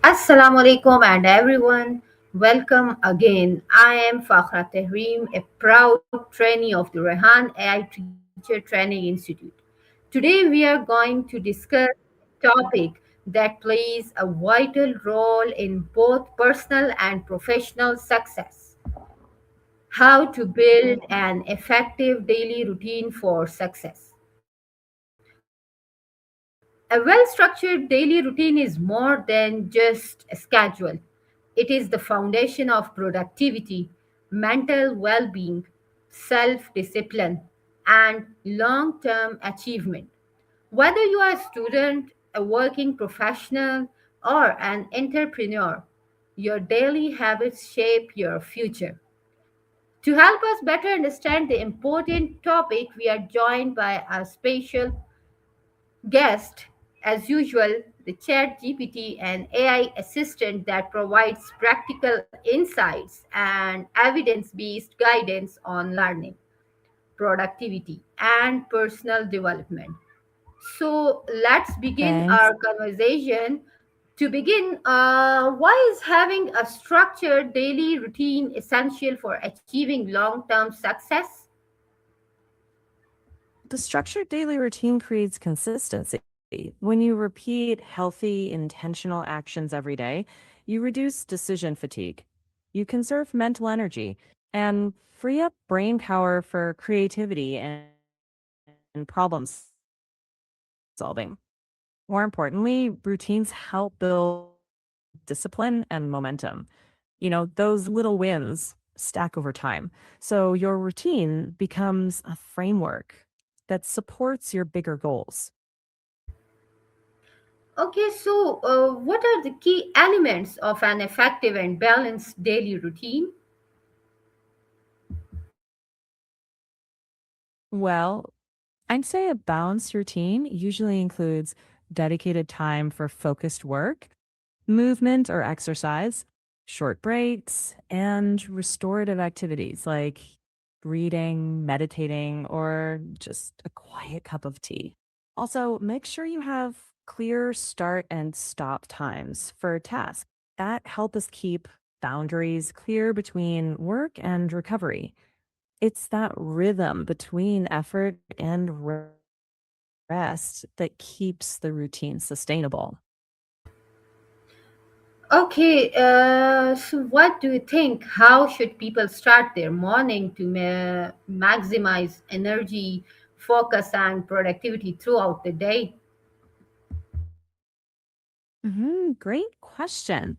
Assalamu alaikum and everyone. Welcome again. I am Fakhra Tehreem, a proud trainee of the Rehan AI Teacher Training Institute. Today we are going to discuss a topic that plays a vital role in both personal and professional success. How to build an effective daily routine for success. A well structured daily routine is more than just a schedule. It is the foundation of productivity, mental well being, self discipline, and long term achievement. Whether you are a student, a working professional, or an entrepreneur, your daily habits shape your future. To help us better understand the important topic, we are joined by our special guest, as usual, the Chat GPT and AI assistant that provides practical insights and evidence based guidance on learning, productivity, and personal development. So let's begin Thanks. our conversation. To begin, why is having a structured daily routine essential for achieving long term success? The structured daily routine creates consistency. When you repeat healthy, intentional actions every day, you reduce decision fatigue. You conserve mental energy and free up brain power for creativity and problem solving. More importantly, routines help build discipline and momentum. Those little wins stack over time. So your routine becomes a framework that supports your bigger goals. Okay, so what are the key elements of an effective and balanced daily routine? Well, I'd say a balanced routine usually includes dedicated time for focused work, movement or exercise, short breaks, and restorative activities like reading, meditating, or just a quiet cup of tea. Also, make sure you have clear start and stop times for tasks. That help us keep boundaries clear between work and recovery. It's that rhythm between effort and rest that keeps the routine sustainable. Okay, so what do you think? How should people start their morning to maximize energy, focus, and productivity throughout the day? Great question.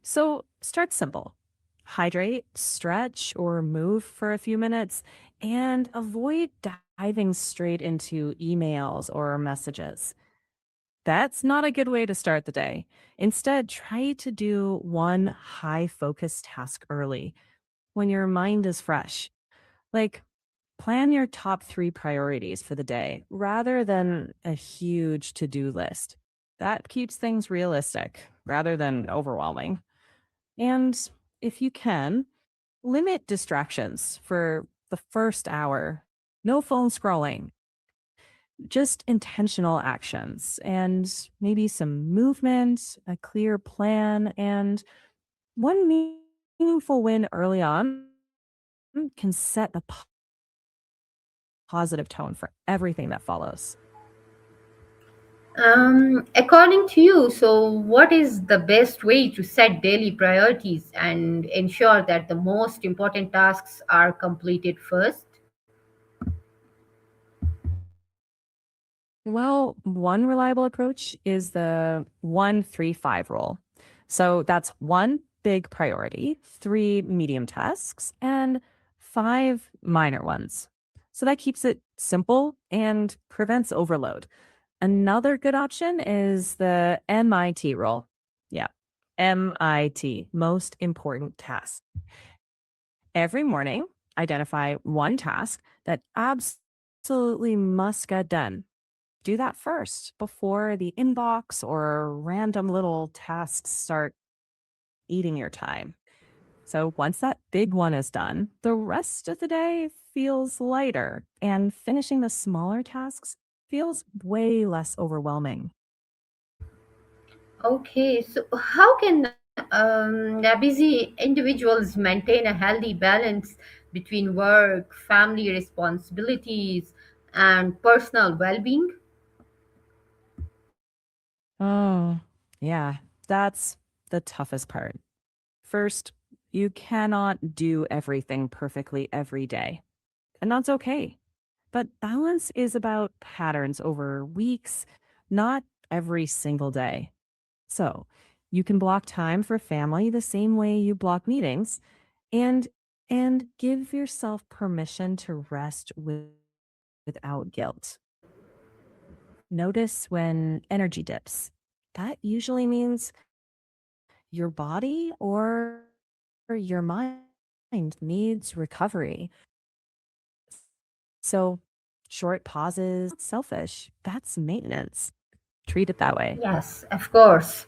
So start simple. Hydrate, stretch, or move for a few minutes, and avoid diving straight into emails or messages. That's not a good way to start the day. Instead, try to do one high focus task early when your mind is fresh. Like, plan your top three priorities for the day rather than a huge to do list. That keeps things realistic rather than overwhelming. And if you can, limit distractions for the first hour. No phone scrolling, just intentional actions and maybe some movement, a clear plan, and one meaningful win early on can set a positive tone for everything that follows. According to you, so what is the best way to set daily priorities and ensure that the most important tasks are completed first? Well, one reliable approach is the 1-3-5 rule. So that's one big priority, three medium tasks, and five minor ones. So that keeps it simple and prevents overload. Another good option is the MIT rule. Yeah, MIT, most important task. Every morning, identify one task that absolutely must get done. Do that first before the inbox or random little tasks start eating your time. So once that big one is done, the rest of the day feels lighter and finishing the smaller tasks feels way less overwhelming. Okay, so how can busy individuals maintain a healthy balance between work, family responsibilities, and personal well being? Oh, yeah, that's the toughest part. First, you cannot do everything perfectly every day, and that's okay. But balance is about patterns over weeks, not every single day. So you can block time for family the same way you block meetings and give yourself permission to rest without guilt. Notice when energy dips. That usually means your body or your mind needs recovery. So short pauses, selfish. That's maintenance. Treat it that way. Yes, of course.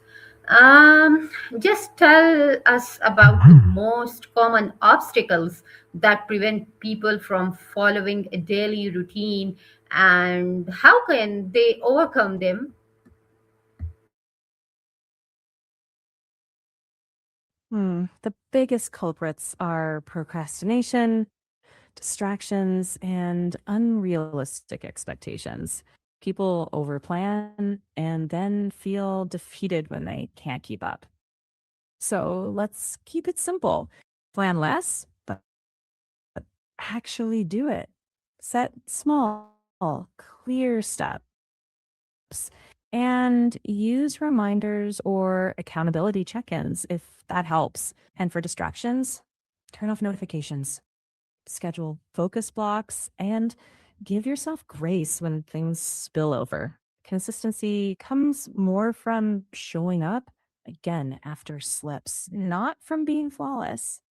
Just tell us about the most common obstacles that prevent people from following a daily routine and how can they overcome them? The biggest culprits are procrastination, distractions, and unrealistic expectations. People overplan and then feel defeated when they can't keep up. So let's keep it simple. Plan less, but actually do it. Set small, clear steps and use reminders or accountability check ins if that helps. And for distractions, turn off notifications, schedule focus blocks, and give yourself grace when things spill over. Consistency comes more from showing up again after slips, not from being flawless.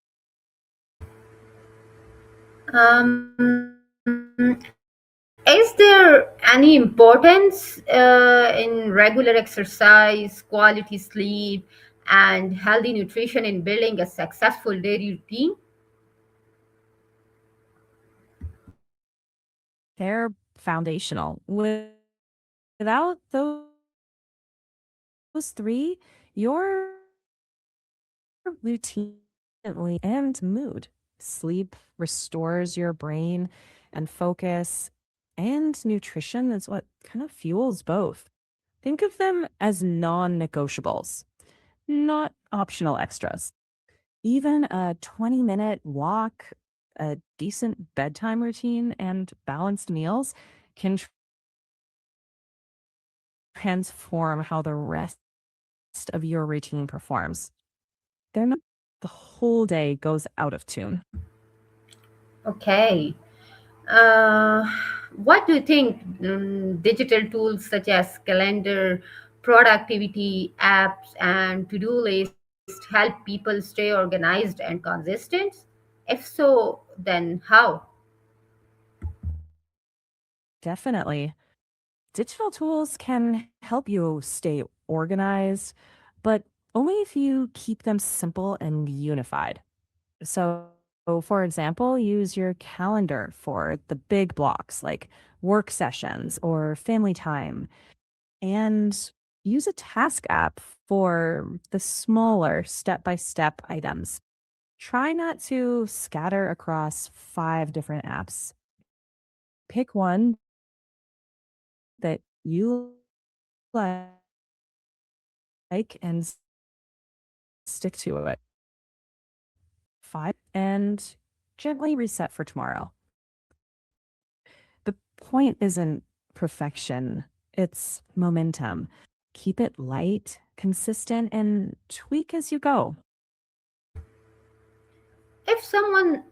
Is there any importance in regular exercise, quality sleep, and healthy nutrition in building a successful daily routine? They're foundational. Without those three, your routine and mood. Sleep restores your brain and focus, and nutrition is what kind of fuels both. Think of them as non negotiables, not optional extras. Even a 20-minute walk, a decent bedtime routine, and balanced meals can transform how the rest of your routine performs. They're not the whole day goes out of tune. Okay. Uh, what do you think digital tools such as calendar, productivity apps, and to do list help people stay organized and consistent? If so, then how? Definitely. Digital tools can help you stay organized, but only if you keep them simple and unified. So, for example, use your calendar for the big blocks like work sessions or family time, and use a task app for the smaller step by step items. Try not to scatter across 5 different apps. Pick one that you like and stick to it. 5 and gently reset for tomorrow. The point isn't perfection, it's momentum. Keep it light, consistent, and tweak as you go. If someone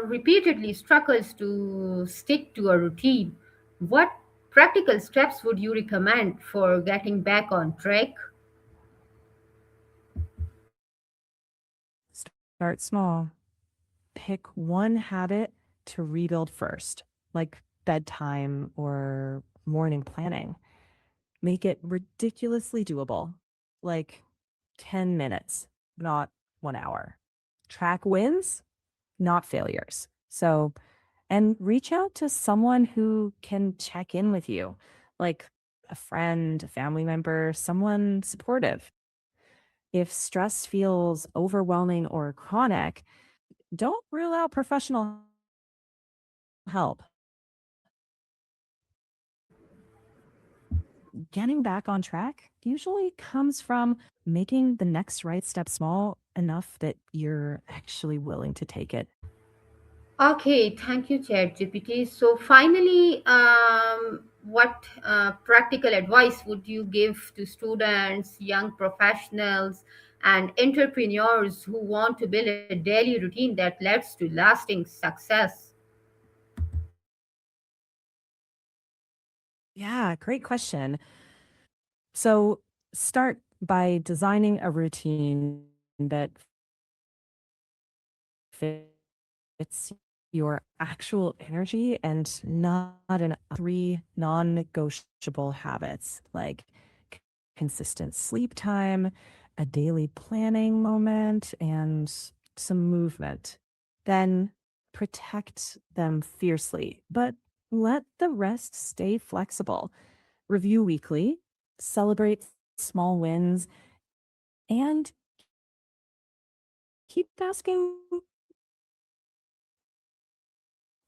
repeatedly struggles to stick to a routine, what practical steps would you recommend for getting back on track? Start small. Pick one habit to rebuild first, like bedtime or morning planning. Make it ridiculously doable, like 10 minutes, not 1 hour. Track wins, not failures. And reach out to someone who can check in with you, like a friend, a family member, someone supportive. If stress feels overwhelming or chronic, don't rule out professional help. Getting back on track usually comes from making the next right step small enough that you're actually willing to take it. Okay, thank you, ChatGPT. So, finally, what practical advice would you give to students, young professionals, and entrepreneurs who want to build a daily routine that leads to lasting success? Yeah, great question. So start by designing a routine that fits your actual energy and not in three non-negotiable habits like consistent sleep time, a daily planning moment, and some movement. Then protect them fiercely, but let the rest stay flexible. Review weekly, celebrate small wins, and keep asking,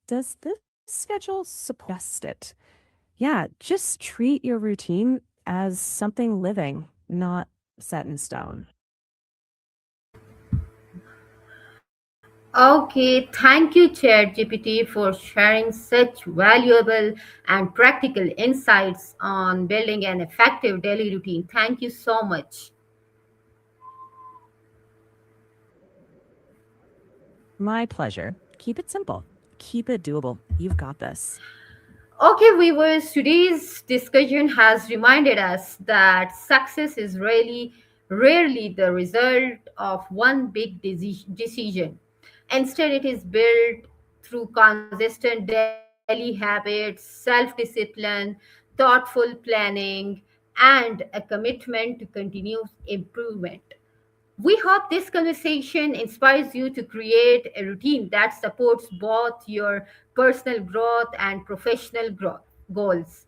does this schedule suggest it? Yeah, just treat your routine as something living, not set in stone. Okay, thank you, ChatGPT, for sharing such valuable and practical insights on building an effective daily routine. Thank you so much. My pleasure. Keep it simple. Keep it doable. You've got this. Okay, viewers, today's discussion has reminded us that success is really rarely the result of one big decision. Instead, it is built through consistent daily habits, self discipline, thoughtful planning, and a commitment to continuous improvement. We hope this conversation inspires you to create a routine that supports both your personal growth and professional growth goals.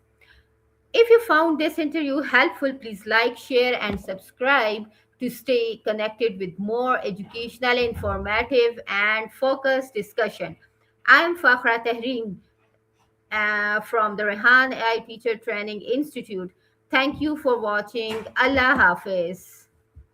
If you found this interview helpful, please like, share, and subscribe to stay connected with more educational, informative, and focused discussion. I am Fakhra Tehrin from the Rehan AI Teacher Training Institute. Thank you for watching. Allah Hafiz.